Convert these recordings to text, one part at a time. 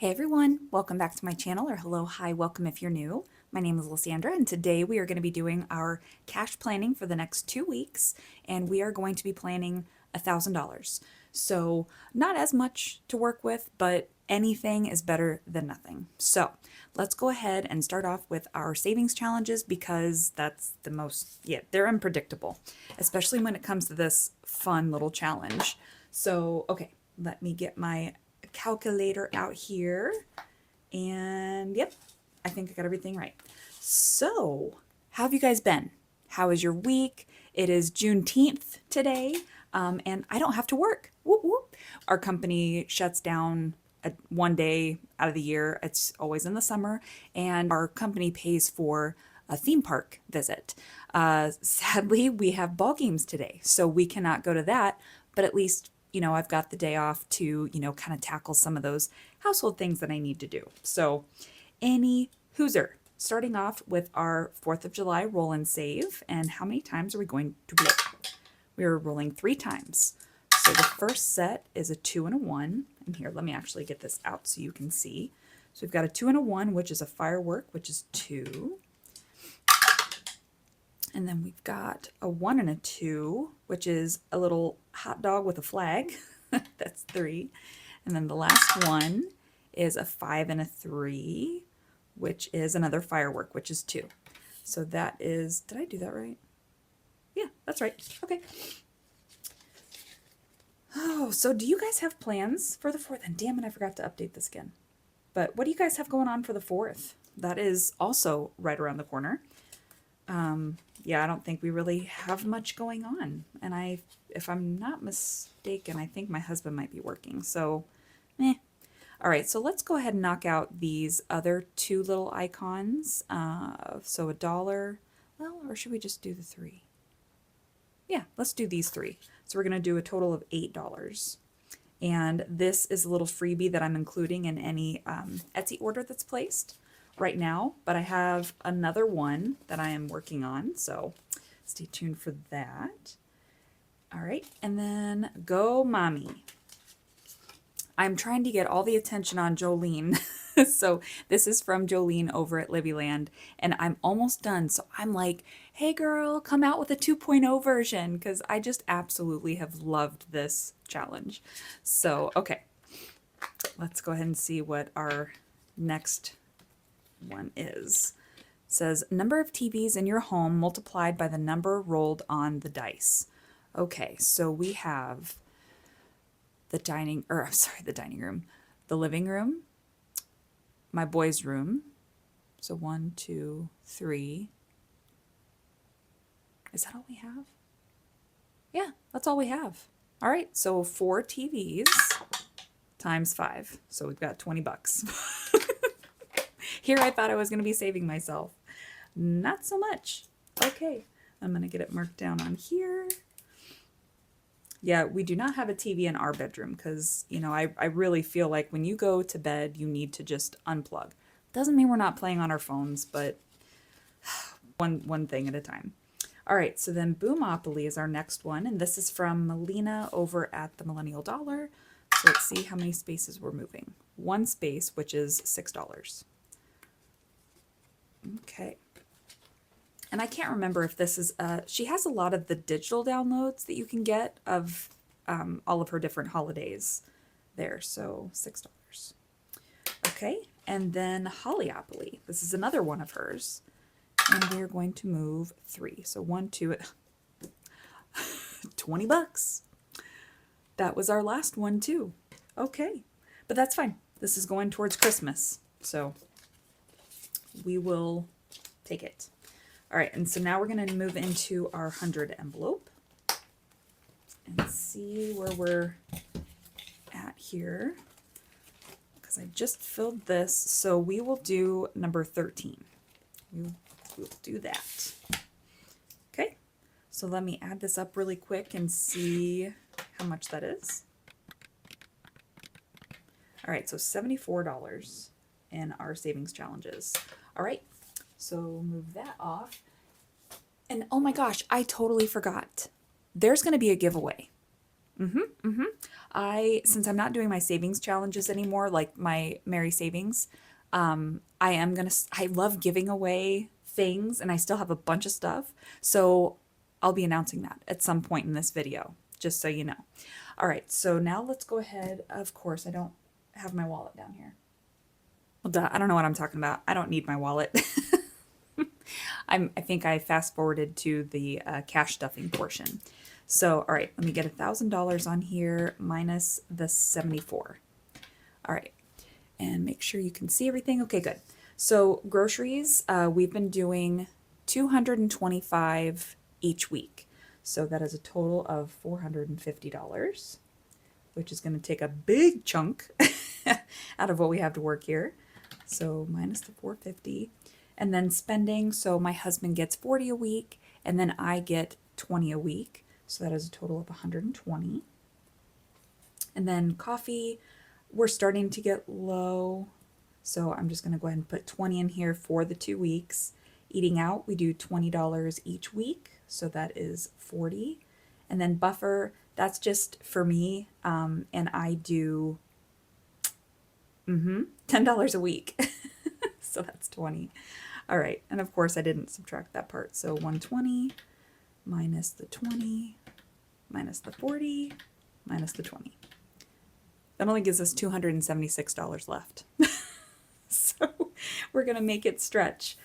Hey everyone, welcome back to my channel, or hello, hi, welcome if you're new. My name is Lasandra, and today we are going to be doing our cash planning for the next 2 weeks, and we are going to be planning $1,000. So not as much to work with, but anything is better than nothing. So let's go ahead and start off with our savings challenges because that's the most, they're unpredictable, especially when it comes to this fun little challenge. So, okay, let me get my calculator out here, and yep, I think I got everything right. So how have you guys been? How is your week? It is Juneteenth today, and I don't have to work. Whoop, whoop. Our company shuts down one day out of the year. It's always in the summer, and our company pays for a theme park visit. Sadly, we have ball games today, so we cannot go to that, but at least I've got the day off to, kind of tackle some of those household things that I need to do. So any hooser, starting off with our 4th of July roll and save. And how many times are we going to roll? We're rolling 3 times. So the first set is a 2 and a 1. And here, let me actually get this out so you can see. So we've got a 2 and a 1, which is a firework, which is 2. And then we've got a 1 and a 2, which is a little hot dog with a flag. That's 3. And then the last one is a 5 and a 3, which is another firework, which is 2. So that is, did I do that right? Yeah, that's right. Okay. Oh, so do you guys have plans for the 4th? And damn it, I forgot to update this again. But what do you guys have going on for the 4th? That is also right around the corner. Yeah, I don't think we really have much going on. And if I'm not mistaken, I think my husband might be working. So, All right, so let's go ahead and knock out these other 2 little icons. So $1. Well, or should we just do the 3? Yeah, let's do these 3. So we're going to do a total of $8. And this is a little freebie that I'm including in any Etsy order that's placed right now, but I have another one that I am working on, so stay tuned for that. All right, and then go mommy. I'm trying to get all the attention on Jolene. So this is from Jolene over at Libbyland, and I'm almost done. So I'm like, hey girl, come out with a 2.0 version, because I just absolutely have loved this challenge. So, okay, let's go ahead and see what our next one is. It says number of TVs in your home multiplied by the number rolled on the dice. Okay, so we have the dining room, the living room, my boys' room. So 1, 2, 3. Is that all we have? Yeah, that's all we have. All right, so 4 TVs times 5. So we've got $20. Here I thought I was going to be saving myself. Not so much. Okay, I'm going to get it marked down on here. Yeah, we do not have a TV in our bedroom because, I really feel like when you go to bed, you need to just unplug. Doesn't mean we're not playing on our phones, but one thing at a time. All right, so then Boomopoly is our next one, and this is from Melina over at the Millennial Dollar. So let's see how many spaces we're moving. 1 space, which is $6. Okay. And I can't remember if this is, she has a lot of the digital downloads that you can get of all of her different holidays there. So $6. Okay. And then Hollyopoly. This is another one of hers. And we're going to move 3. So 1, 2, $20. That was our last one too. Okay. But that's fine. This is going towards Christmas. So we will take it. All right, and so now we're going to move into our 100 envelope and see where we're at here, because I just filled this. So we will do number 13. We'll do that. Okay, so let me add this up really quick and see how much that is. All right, so $74 in our savings challenges. All right. So move that off. And oh my gosh, I totally forgot. There's going to be a giveaway. Since I'm not doing my savings challenges anymore, like my Mary Savings, I love giving away things and I still have a bunch of stuff. So I'll be announcing that at some point in this video, just so you know. All right, so now let's go ahead. Of course, I don't have my wallet down here. Well, duh, I don't know what I'm talking about. I don't need my wallet. I think I fast forwarded to the cash stuffing portion. So, all right, let me get $1,000 on here minus the 74. All right, and make sure you can see everything. Okay, good. So groceries, we've been doing 225 each week. So that is a total of $450, which is going to take a big chunk out of what we have to work here. So minus the 450. And then spending, so my husband gets 40 a week, and then I get 20 a week. So that is a total of 120. And then coffee, we're starting to get low. So I'm just going to go ahead and put 20 in here for the 2 weeks. Eating out, we do $20 each week. So that is 40. And then buffer, that's just for me. And I do $10 a week. So that's 20. All right. And of course I didn't subtract that part. So 120 minus the 20 minus the 40 minus the 20. That only gives us $276 left. So we're going to make it stretch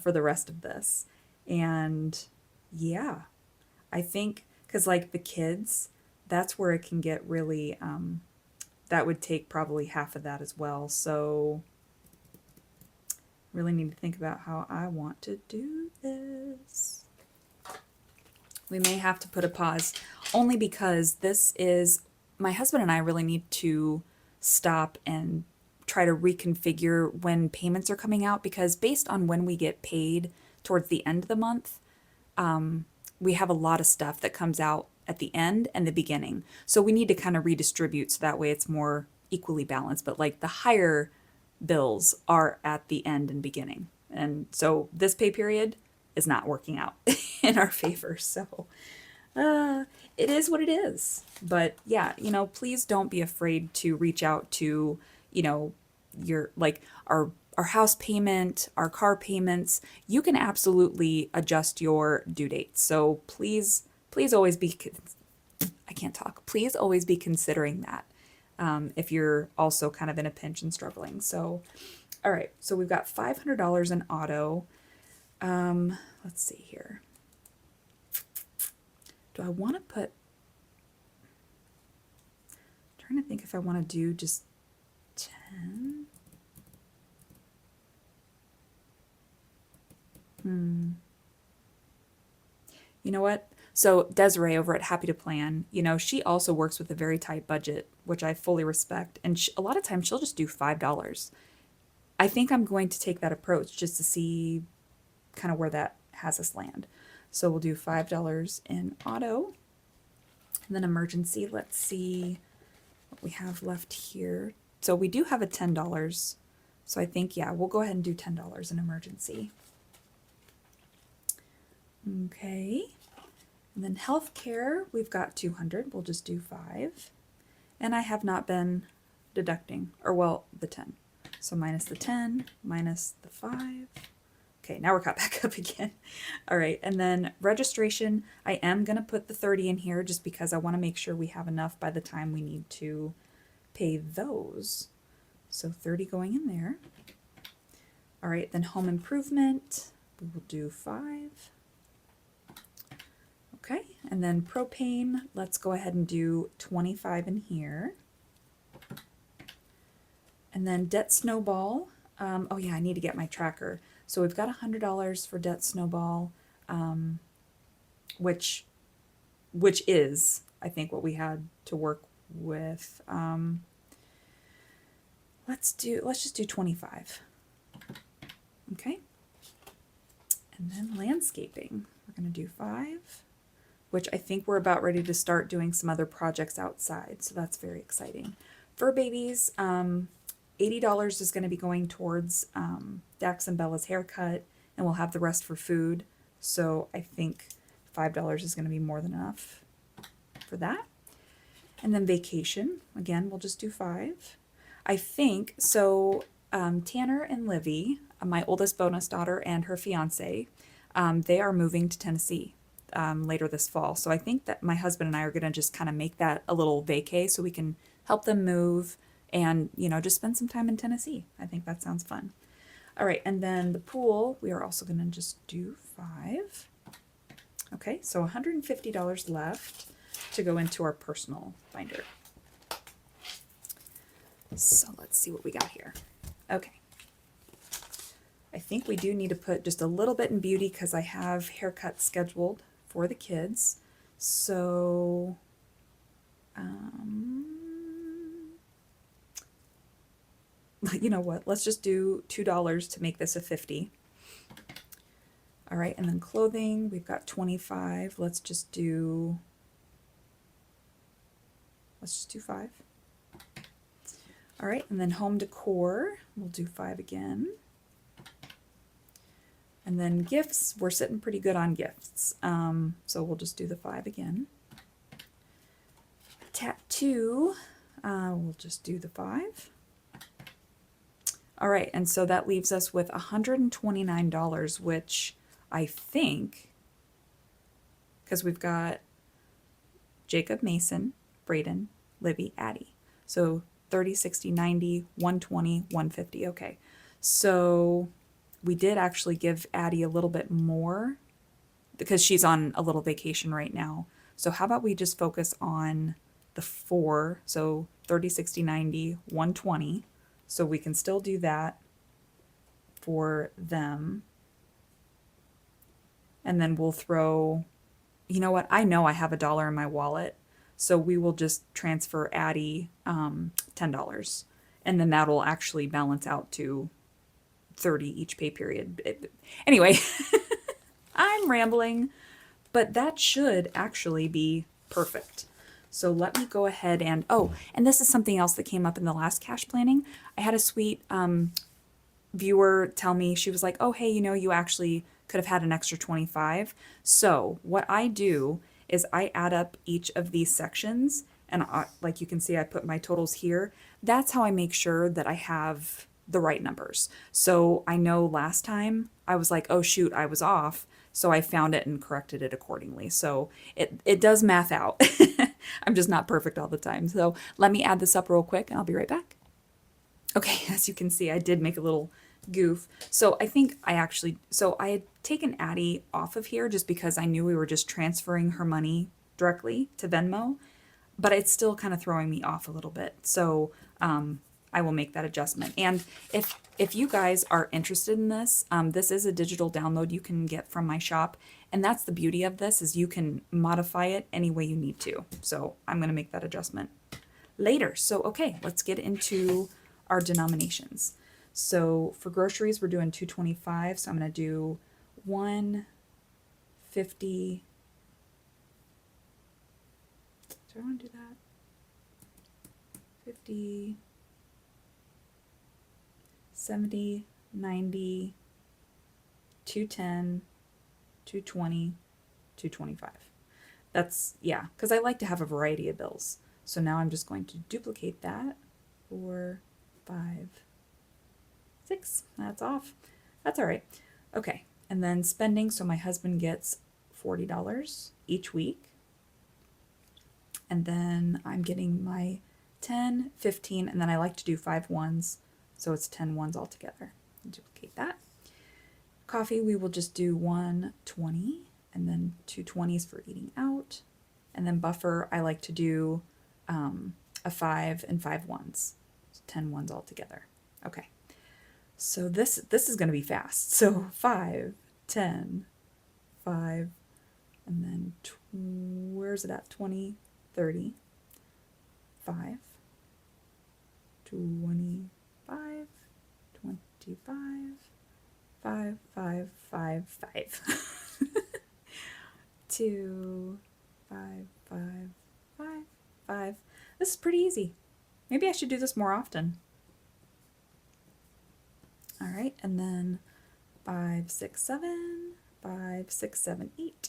for the rest of this. And yeah, I think because like the kids, that's where it can get really, that would take probably half of that as well. So really need to think about how I want to do this. We may have to put a pause only because this is, my husband and I really need to stop and try to reconfigure when payments are coming out, because based on when we get paid towards the end of the month, we have a lot of stuff that comes out at the end and the beginning. So we need to kind of redistribute so that way it's more equally balanced. But like the higher bills are at the end and beginning. And so this pay period is not working out in our favor. So it is what it is. But yeah, please don't be afraid to reach out to, your like our house payment, our car payments. You can absolutely adjust your due dates. So please always be, I can't talk. Please always be considering that. If you're also kind of in a pinch and struggling. So, all right. So we've got $500 in auto. Let's see here. Do I want to put, I'm trying to think if I want to do just 10. You know what? So Desiree over at Happy to Plan, she also works with a very tight budget, which I fully respect. And a lot of times she'll just do $5. I think I'm going to take that approach just to see kind of where that has us land. So we'll do $5 in auto. And then emergency, let's see what we have left here. So we do have a $10. So I think, yeah, we'll go ahead and do $10 in emergency. Okay. And then healthcare, we've got 200. We'll just do 5. And I have not been deducting, or well, the 10. So minus the 10, minus the 5. Okay, now we're caught back up again. All right, and then registration, I am going to put the 30 in here just because I want to make sure we have enough by the time we need to pay those. So 30 going in there. All right, then home improvement, we will do 5. Okay, and then propane, let's go ahead and do 25 in here. And then debt snowball, oh yeah, I need to get my tracker. So we've got $100 for debt snowball, which is, I think, what we had to work with. Let's just do 25. Okay. And then landscaping, we're going to do 5. Which I think we're about ready to start doing some other projects outside. So that's very exciting. Fur babies, $80 is going to be going towards Dax and Bella's haircut, and we'll have the rest for food. So I think $5 is going to be more than enough for that. And then vacation, again, we'll just do 5. I think, so Tanner and Livy, my oldest bonus daughter and her fiance, they are moving to Tennessee later this fall. So I think that my husband and I are going to just kind of make that a little vacay so we can help them move and, you know, just spend some time in Tennessee. I think that sounds fun. All right, and then the pool, we are also going to just do 5. Okay, so $150 left to go into our personal binder. So let's see what we got here. Okay. I think we do need to put just a little bit in beauty because I have haircuts scheduled for the kids. So, you know what? Let's just do $2 to make this a 50. All right, and then clothing, we've got 25. Let's just do 5. All right, and then home decor, we'll do 5 again. And then gifts, we're sitting pretty good on gifts. So we'll just do the 5 again. Tattoo, we'll just do the 5. All right, and so that leaves us with $129, which I think, because we've got Jacob, Mason, Braden, Livy, Addie. So 30, 60, 90, 120, 150. Okay. So we did actually give Addie a little bit more because she's on a little vacation right now. So how about we just focus on the 4? So 30, 60, 90, 120. So we can still do that for them. And then we'll throw, you know what? I know I have $1 in my wallet. So we will just transfer Addie $10. And then that'll actually balance out to 30 each pay period. Anyway, I'm rambling, but that should actually be perfect. So let me go ahead and, oh, and this is something else that came up in the last cash planning. I had a sweet viewer tell me, she was like, oh, hey, you know, you actually could have had an extra 25. So what I do is I add up each of these sections, and like you can see, I put my totals here. That's how I make sure that I have the right numbers. So I know last time I was like, oh shoot, I was off. So I found it and corrected it accordingly. So it does math out. I'm just not perfect all the time. So let me add this up real quick and I'll be right back. Okay, as you can see, I did make a little goof. So I think I had taken Addie off of here just because I knew we were just transferring her money directly to Venmo, but it's still kind of throwing me off a little bit. So I will make that adjustment. And if you guys are interested in this, this is a digital download you can get from my shop. And that's the beauty of this, is you can modify it any way you need to. So I'm going to make that adjustment later. So, okay, let's get into our denominations. So for groceries, we're doing $2.25. So I'm going to do $1.50. Do I want to do that? 50, 70, 90, 210, 220, 225. That's, yeah, because I like to have a variety of bills. So now I'm just going to duplicate that. 4, 5, 6. That's off. That's all right. Okay. And then spending. So my husband gets $40 each week. And then I'm getting my 10, 15, and then I like to do 5 ones. So it's 10 ones altogether. Duplicate that. Coffee, we will just do 120 and then 2 20s for eating out. And then buffer, I like to do a 5 and 5 ones. So 10 ones altogether. Okay. So this is going to be fast. So 5, 10, 5, and then where's it at? 20, 30, 5, 25, 25, 5, 5, 5, 5. 2, 5, 5, 5, 5. This is pretty easy. Maybe I should do this more often. All right, and then 5, 6, 7, 5, 6, 7, 8,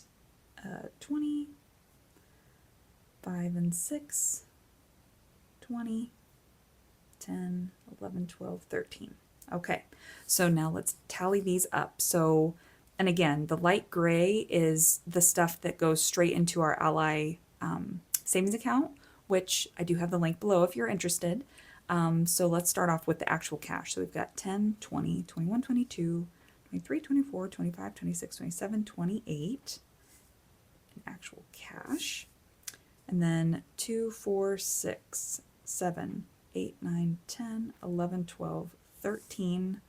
20, 5 and 6, 20, 10, 11, 12, 13. Okay, so now let's tally these up. So, and again, the light gray is the stuff that goes straight into our Ally savings account, which I do have the link below if you're interested. So let's start off with the actual cash. So we've got 10, 20, 21, 22, 23, 24, 25, 26, 27, 28 in actual cash. And then 2, 4, 6, 7, 8, 9, 10, 11, 12, 13.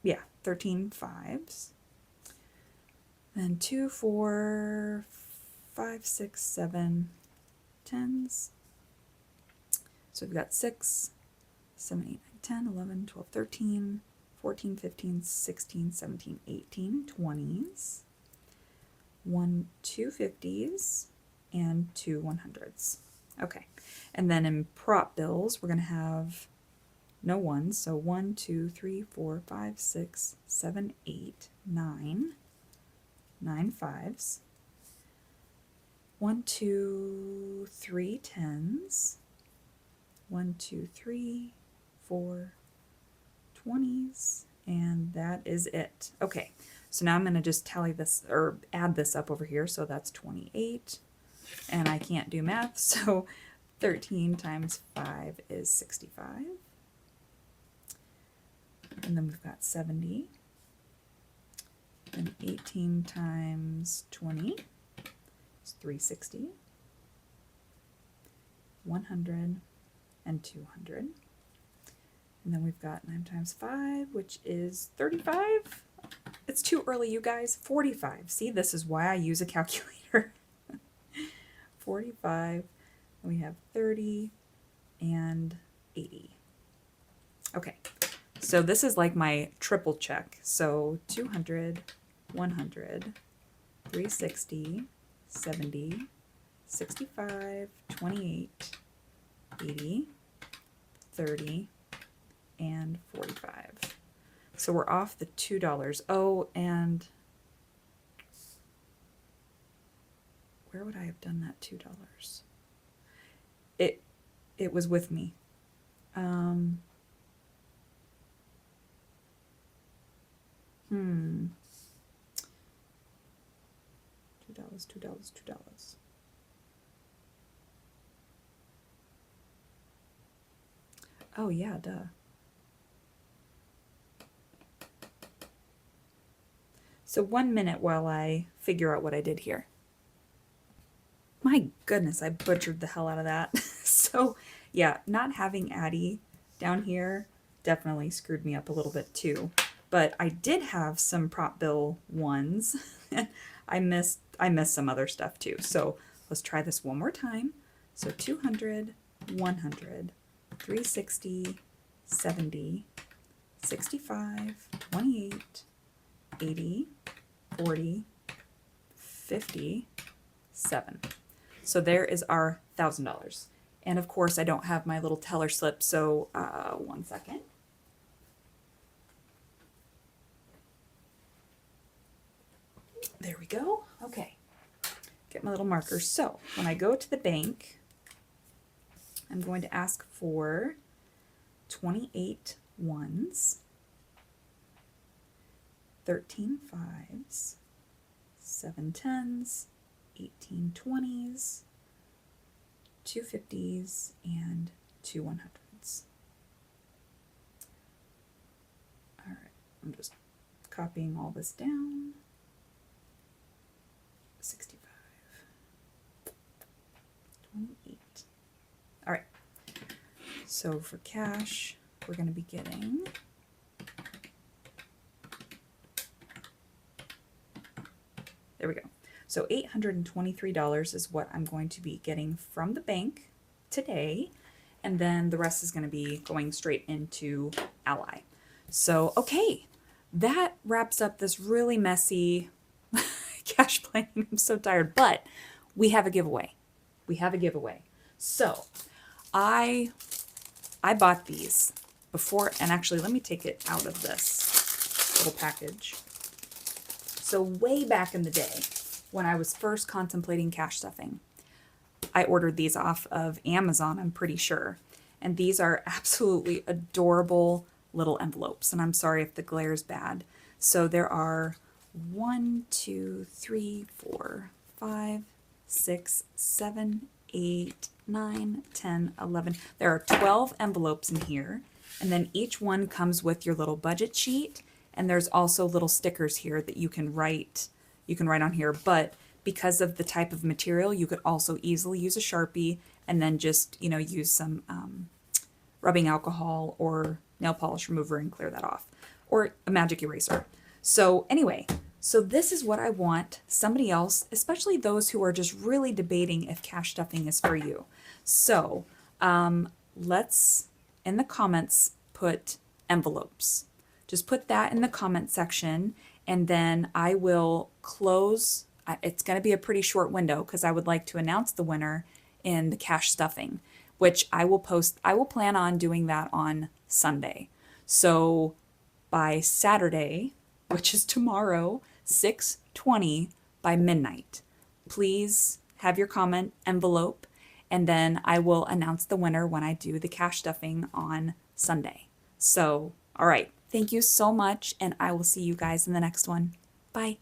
Yeah, 13 fives. Then 2, 4, 5, 6, 7 tens. So we've got 6, 7, 8, 9, 10, 11, 12, 13, 14, 15, 16, 17, 18, 20s. 1, 2 50s, and 2 100s. Okay, and then in prop bills, we're going to have no ones, so 1, 2, 3, 4, 5, 6, 7, 8, 9, 9 fives, 1, 2, 3 tens, 1, 2, 3, 4 20s, and that is it. Okay, so now I'm going to just tally this, or add this up over here, so that's 28, and I can't do math, so 13 times 5 is 65, and then we've got 70, and 18 times 20 is 360, 100, and 200. And then we've got 9 times 5, which is 35. It's too early, you guys. 45. See, this is why I use a calculator. 45. And we have 30 and 80. Okay, so this is like my triple check. So 200, 100, 360, 70, 65, 28, 80, 30, and 45. So we're off the $2. Oh, and where would I have done that $2? It was with me. $2, $2. Oh yeah, duh. So 1 minute while I figure out what I did here. My goodness, I butchered the hell out of that. So yeah, not having Addie down here definitely screwed me up a little bit too. But I did have some prop bill ones. I missed some other stuff too. So let's try this one more time. So 200, 100, 360, 70, 65, 28, 80, 40, 50, 7. So there is our $1,000. And of course I don't have my little teller slip, so 1 second. There we go. Okay, get my little marker. So when I go to the bank, I'm going to ask for 28 ones, 13 fives, 7 tens, 18 20s, 2 50s, and 2 100s. All right, I'm just copying all this down. 65, 28. All right, so for cash, we're going to be getting there we go. So $823 is what I'm going to be getting from the bank today, and then the rest is going to be going straight into Ally. So, okay, that wraps up this really messy cash planning. I'm so tired, but we have a giveaway. We have a giveaway. So I bought these before, and actually let me take it out of this little package. So way back in the day when I was first contemplating cash stuffing, I ordered these off of Amazon, I'm pretty sure. And these are absolutely adorable little envelopes. And I'm sorry if the glare is bad. So there are 1, 2, 3, 4, 5, 6, 7, 8, 9, 10, 11. There are 12 envelopes in here. And then each one comes with your little budget sheet. And there's also little stickers here that you can write on here. But because of the type of material, you could also easily use a Sharpie and then just, use some rubbing alcohol or nail polish remover and clear that off, or a magic eraser. So anyway, so this is what I want somebody else, especially those who are just really debating if cash stuffing is for you. So let's, in the comments, put envelopes. Just put that in the comment section, and then I will close. It's going to be a pretty short window because I would like to announce the winner in the cash stuffing, which I will post. I will plan on doing that on Sunday. So by Saturday, which is tomorrow, 6:20 by midnight, please have your comment envelope, and then I will announce the winner when I do the cash stuffing on Sunday. So, all right. Thank you so much, and I will see you guys in the next one. Bye.